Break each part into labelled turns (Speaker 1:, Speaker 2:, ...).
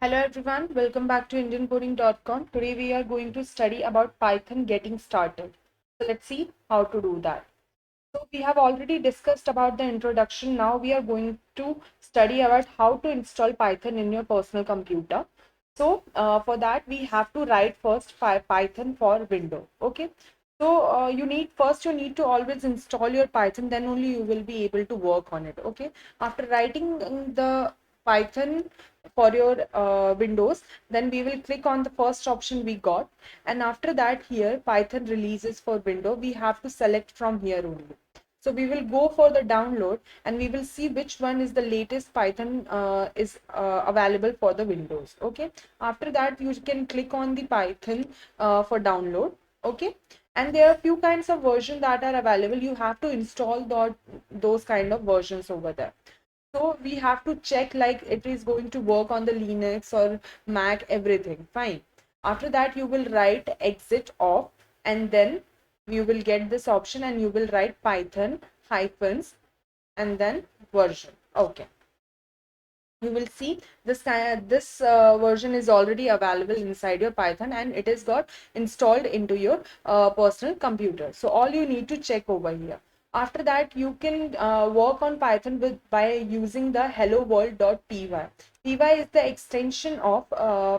Speaker 1: Hello everyone, welcome back to IndianCoding.com. Today we are going to study about Python getting started. So let's see how to do that. So we have already discussed about the introduction. Now we are going to study about how to install Python in your personal computer. So for that we have to write first Python for Windows. Okay. So you need to always install your Python, then only you will be able to work on it. Okay. After writing the Python for your Windows, then we will click on the first option we got, and after that here Python releases for Windows, we have to select from here only. So we will go for the download and we will see which one is the latest Python is available for the Windows. Okay. After that you can click on the Python for download. Okay. And there are few kinds of versions that are available. You have to install those kind of versions over there. So we have to check like it is going to work on the Linux or Mac, everything. Fine. After that, you will write exit off, and then you will get this option and you will write Python hyphens and then version. Okay. You will see this version is already available inside your Python and it is got installed into your personal computer. So all you need to check over here. After that, you can work on Python by using the hello world.py. Py is the extension of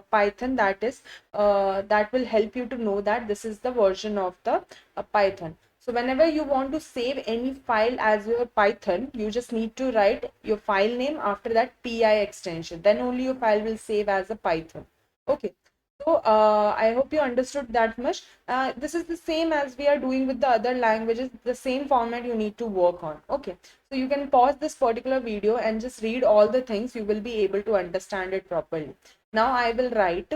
Speaker 1: Python that will help you to know that this is the version of the Python. So whenever you want to save any file as your Python, you just need to write your file name, after that PI extension. Then only your file will save as a Python. Okay. So I hope you understood that much. This is the same as we are doing with the other languages, the same format you need to work on. Okay. So you can pause this particular video and just read all the things. You will be able to understand it properly. Now I will write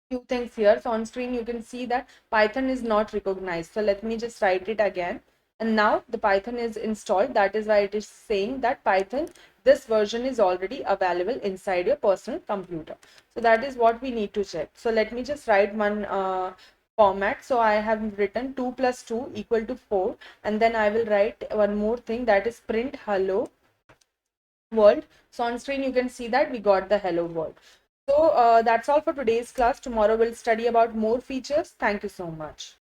Speaker 1: few things here. So on screen you can see that Python is not recognized. So let me just write it again. And now the Python is installed. That is why it is saying that Python, this version is already available inside your personal computer. So that is what we need to check. So let me just write one format. So I have written 2 plus 2 equal to 4. And then I will write one more thing, that is print hello world. So on screen you can see that we got the hello world. So that's all for today's class. Tomorrow we'll study about more features. Thank you so much.